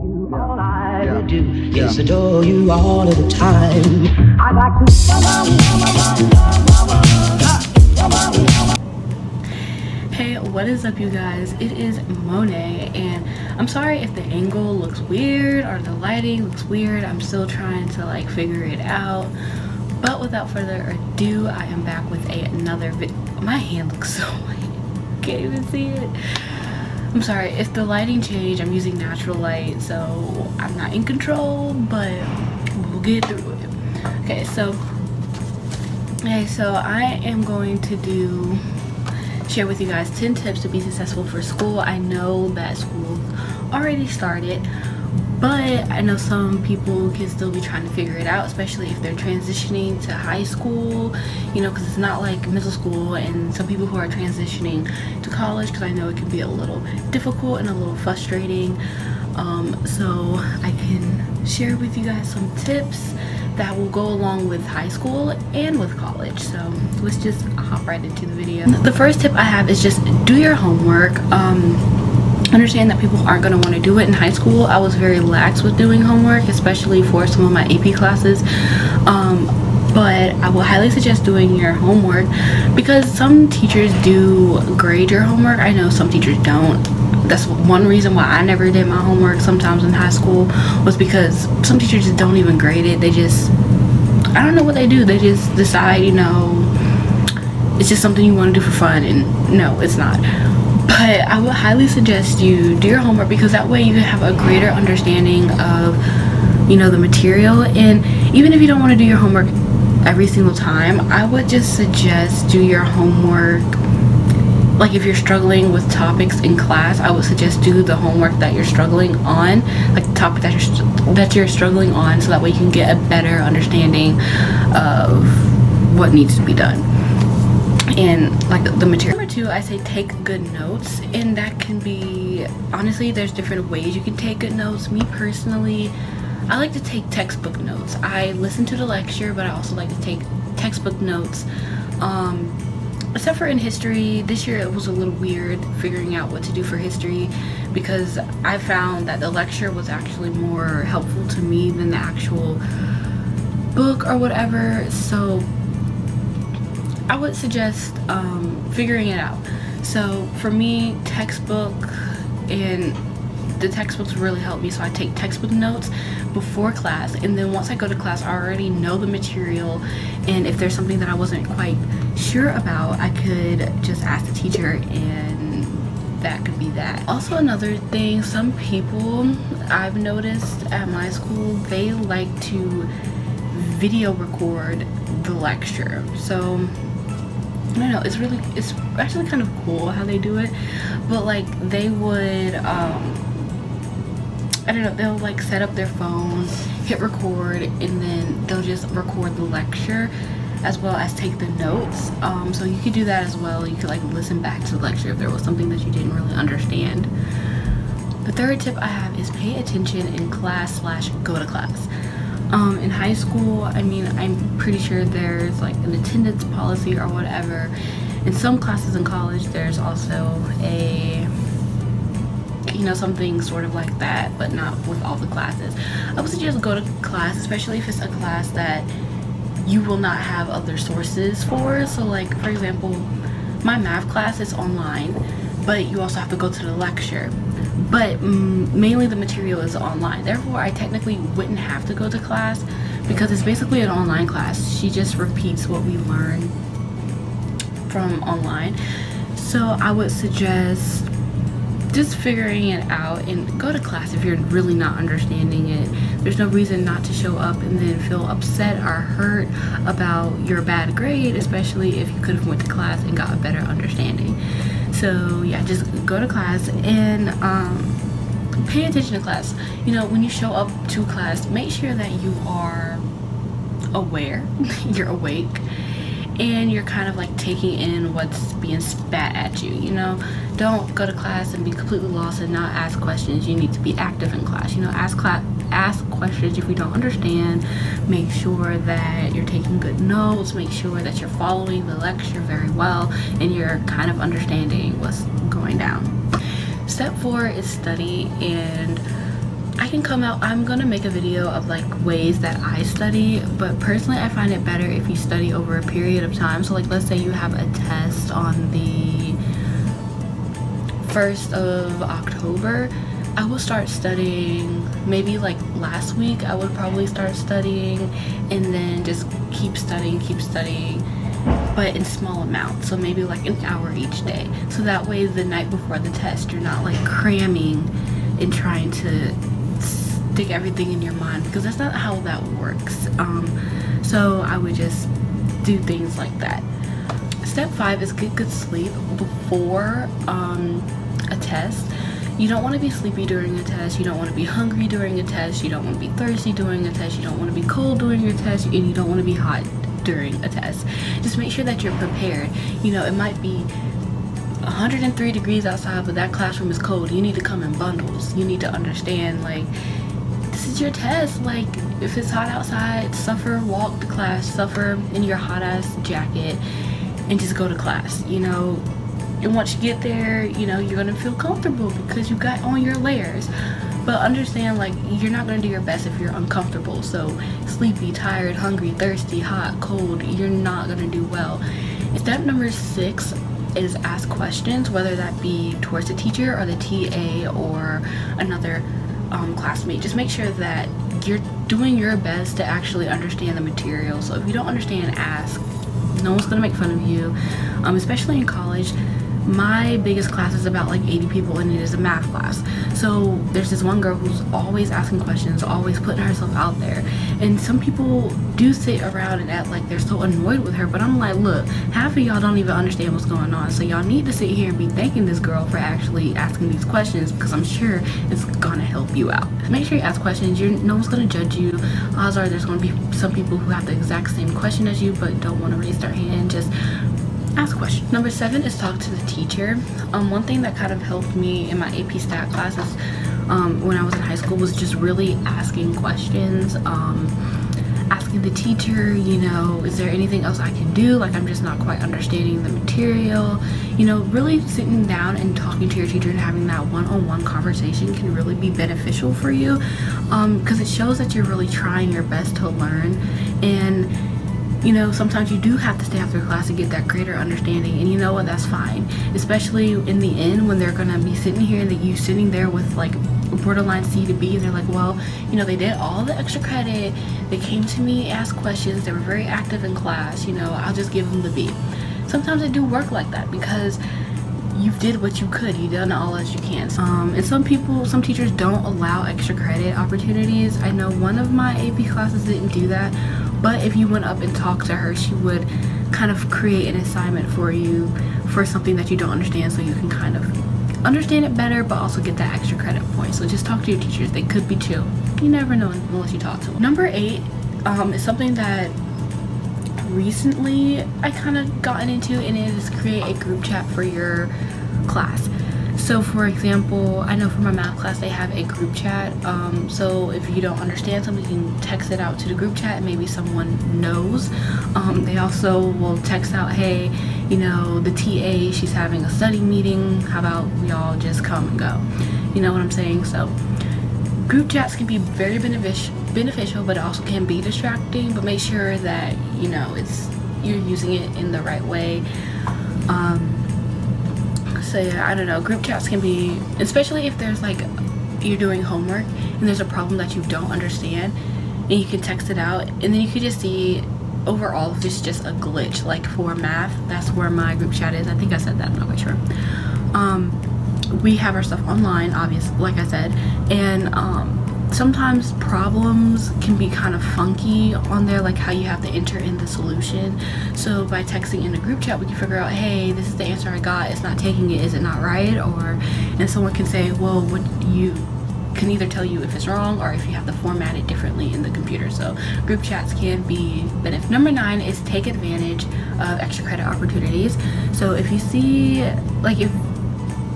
All I would do is adore you all of the time. I'd like to. Hey, what is up, you guys? It is Mone, and I'm sorry if the angle looks weird or the lighting looks weird. I'm still trying to like figure it out. But without further ado, I am back with another video. My hand looks so white. Can't even see it. I'm sorry if the lighting changed. I'm using natural light, so I'm not in control, but we'll get through it. Okay, so I am going to share with you guys 10 tips to be successful for school. I know that school already started, but I know some people can still be trying to figure it out, especially if they're transitioning to high school, you know, because it's not like middle school, and some people who are transitioning to college, because I know it can be a little difficult and a little frustrating. So I can share with you guys some tips that will go along with high school and with college. So let's just hop right into the video. The first tip I have is just do your homework. Understand that people aren't going to want to do it in high school. I was very lax with doing homework, especially for some of my AP classes. But I will highly suggest doing your homework because some teachers do grade your homework. I know some teachers don't. That's one reason why I never did my homework sometimes in high school, was because some teachers just don't even grade it. They just, I don't know what they do. They just decide, you know, it's just something you want to do for fun, and no, it's not. But I would highly suggest you do your homework, because that way you can have a greater understanding of, you know, the material. And even if you don't want to do your homework every single time, I would just suggest do your homework. Like if you're struggling with topics in class, I would suggest do the homework that you're struggling on, like the topic that you're struggling on, so that way you can get a better understanding of what needs to be done and like the material. Number two, I say take good notes, and that can be, honestly, there's different ways you can take good notes. Me personally, I like to take textbook notes. I listen to the lecture, but I also like to take textbook notes. Except for in history, this year it was a little weird figuring out what to do for history, because I found that the lecture was actually more helpful to me than the actual book or whatever. So I would suggest figuring it out. So for me, textbook, and the textbooks really help me, so I take textbook notes before class, and then once I go to class I already know the material, and if there's something that I wasn't quite sure about, I could just ask the teacher, and that could be that. Also, another thing, some people I've noticed at my school, they like to video record the lecture. So I don't know, it's actually kind of cool how they do it, but like they would I don't know, they'll like set up their phone, hit record, and then they'll just record the lecture as well as take the notes. So you could do that as well. You could like listen back to the lecture if there was something that you didn't really understand. The third tip I have is pay attention in class / go to class. In high school, I mean, I'm pretty sure there's like an attendance policy or whatever. In some classes in college, there's also a, you know, something sort of like that, but not with all the classes. I would suggest go to class, especially if it's a class that you will not have other sources for. So like, for example, my math class is online, but you also have to go to the lecture. But mainly the material is online. Therefore, I technically wouldn't have to go to class, because it's basically an online class. She just repeats what we learn from online. So I would suggest just figuring it out and go to class if you're really not understanding it. There's no reason not to show up and then feel upset or hurt about your bad grade, especially if you could have went to class and got a better understanding. So yeah, just go to class and pay attention to class. You know, when you show up to class, make sure that you are aware, you're awake, and you're kind of like taking in what's being spat at you. You know, don't go to class and be completely lost and not ask questions. You need to be active in class. You know, ask questions if you don't understand. Make sure that you're taking good notes. Make sure that you're following the lecture very well and you're kind of understanding what's going down. Step 4 is study, and I can come out, I'm gonna make a video of like ways that I study, but personally I find it better if you study over a period of time. So like, let's say you have a test on the 1st of October, I will start studying maybe like last week. I would probably start studying and then just keep studying, but in small amounts. So maybe like an hour each day, so that way the night before the test you're not like cramming and trying to stick everything in your mind, because that's not how that works. So I would just do things like that. Step 5 is get good sleep before a test. You don't want to be sleepy during a test, you don't want to be hungry during a test, you don't want to be thirsty during a test, you don't want to be cold during your test, and you don't want to be hot during a test. Just make sure that you're prepared. You know, it might be 103 degrees outside, but that classroom is cold. You need to come in bundles. You need to understand, like, this is your test. Like, if it's hot outside, suffer, walk to class, suffer in your hot ass jacket, and just go to class, you know. And once you get there, you know, you're gonna feel comfortable because you got on your layers. But understand, like, you're not gonna do your best if you're uncomfortable. So sleepy, tired, hungry, thirsty, hot, cold, you're not gonna do well. Step number 6 is ask questions, whether that be towards the teacher or the TA or another classmate. Just make sure that you're doing your best to actually understand the material. So if you don't understand, ask. No one's gonna make fun of you, especially in college. My biggest class is about like 80 people, and it is a math class. So there's this one girl who's always asking questions, always putting herself out there. And some people do sit around and act like they're so annoyed with her, but I'm like, look, half of y'all don't even understand what's going on. So y'all need to sit here and be thanking this girl for actually asking these questions, because I'm sure it's gonna help you out. Make sure you ask questions. No one's gonna judge you. Odds are there's gonna be some people who have the exact same question as you but don't want to raise their hand. Just ask questions. Number 7 is talk to the teacher. One thing that kind of helped me in my AP Stat classes when I was in high school was just really asking questions, asking the teacher, you know, is there anything else I can do? Like, I'm just not quite understanding the material. You know, really sitting down and talking to your teacher and having that one-on-one conversation can really be beneficial for you, because it shows that you're really trying your best to learn. And you know, sometimes you do have to stay after class to get that greater understanding, and you know what, that's fine. Especially in the end, when they're gonna be sitting here and you sitting there with like borderline C to B, and they're like, well, you know, they did all the extra credit, they came to me, asked questions, they were very active in class, you know, I'll just give them the B. Sometimes it do work like that, because you did what you could, you done all as you can. And some teachers don't allow extra credit opportunities. I know one of my AP classes didn't do that, but if you went up and talked to her, she would kind of create an assignment for you for something that you don't understand, so you can kind of understand it better but also get that extra credit point. So just talk to your teachers. They could be chill. You never know unless you talk to them. Number 8 is something that recently I kind of gotten into, and it is create a group chat for your class. So for example, I know for my math class they have a group chat, so if you don't understand something, you can text it out to the group chat and maybe someone knows. They also will text out, hey, you know, the TA, she's having a study meeting, how about we all just come and go? You know what I'm saying? So group chats can be very beneficial, but it also can be distracting, but make sure that, you know, you're using it in the right way. So yeah, I don't know, group chats can be, especially if there's like, you're doing homework and there's a problem that you don't understand, and you can text it out, and then you can just see overall if it's just a glitch. Like for math, that's where my group chat is. I think I said that, I'm not quite sure. We have our stuff online, obviously, like I said, and sometimes problems can be kind of funky on there, like how you have to enter in the solution. So by texting in a group chat, we can figure out, hey, this is the answer I got, it's not taking it, is it not right? And someone can say, well, what you can either tell you if it's wrong or if you have to format it differently in the computer. So group chats can be beneficial. Number 9 is take advantage of extra credit opportunities. So if you see, like,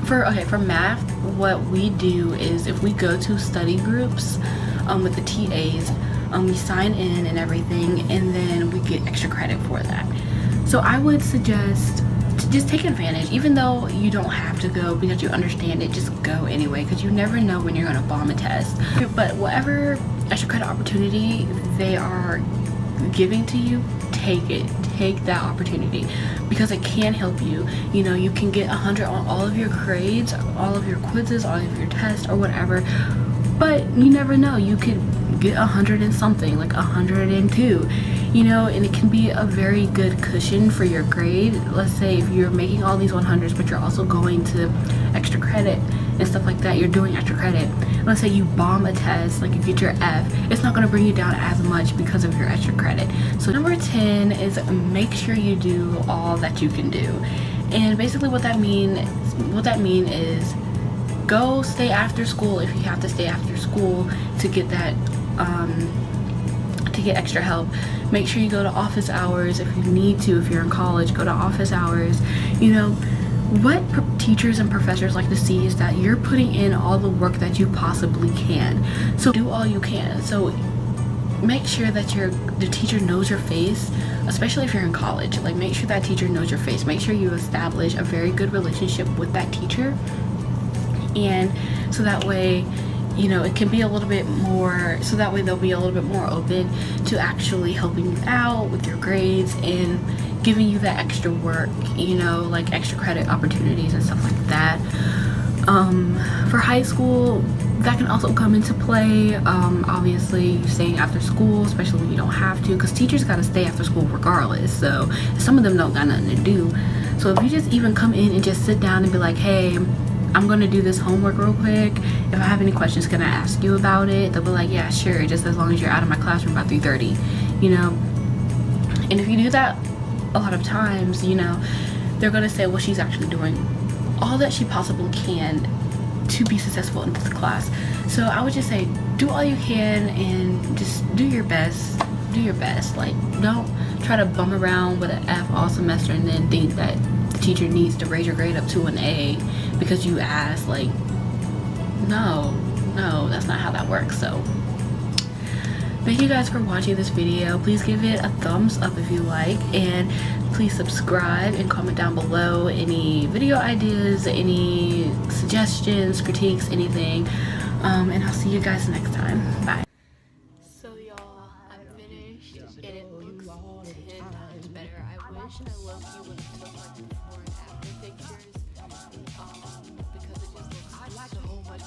for math, what we do is if we go to study groups with the TAs, we sign in and everything, and then we get extra credit for that. So I would suggest just take advantage. Even though you don't have to go because you understand it, just go anyway, because you never know when you're going to bomb a test. But whatever extra credit opportunity they are giving to you, take it. Take that opportunity, because it can help you. You know, you can get 100 on all of your grades, all of your quizzes, all of your tests, or whatever. But you never know, you could get 100 and something, like 102, you know, and it can be a very good cushion for your grade. Let's say if you're making all these 100s, but you're also going to extra credit and stuff like that, you're doing extra credit. Let's say you bomb a test, like you get your F, it's not going to bring you down as much because of your extra credit. So number 10 is make sure you do all that you can do. And basically what that mean is go stay after school if you have to stay after school to get that to get extra help. Make sure you go to office hours if you need to. If you're in college, go to office hours. You know, what teachers and professors like to see is that you're putting in all the work that you possibly can. So do all you can. So make sure that the teacher knows your face, especially if you're in college. Like, make sure that teacher knows your face. Make sure you establish a very good relationship with that teacher, and so that way, you know, it can be a little bit more, so that way they'll be a little bit more open to actually helping you out with your grades and giving you that extra work, you know, like extra credit opportunities and stuff like that. For high school, that can also come into play. Obviously staying after school, especially when you don't have to, because teachers got to stay after school regardless, so some of them don't got nothing to do. So if you just even come in and just sit down and be like, hey, I'm gonna do this homework real quick, if I have any questions, can I ask you about it? They'll be like, yeah, sure, just as long as you're out of my classroom by 3:30, you know. And if you do that a lot of times, you know, they're gonna say, well, she's actually doing all that she possibly can to be successful in this class. So I would just say, do all you can and just do your best. Like, don't try to bum around with an F all semester and then think that the teacher needs to raise your grade up to an A because you asked. Like, no, that's not how that works. So thank you guys for watching this video. Please give it a thumbs up if you like, and please subscribe and comment down below any video ideas, any suggestions, critiques, anything, and I'll see you guys next time. Bye. So y'all, I'm finished and it looks 10 times better. I wish I loved you when I took like before and after pictures, because it just looks so much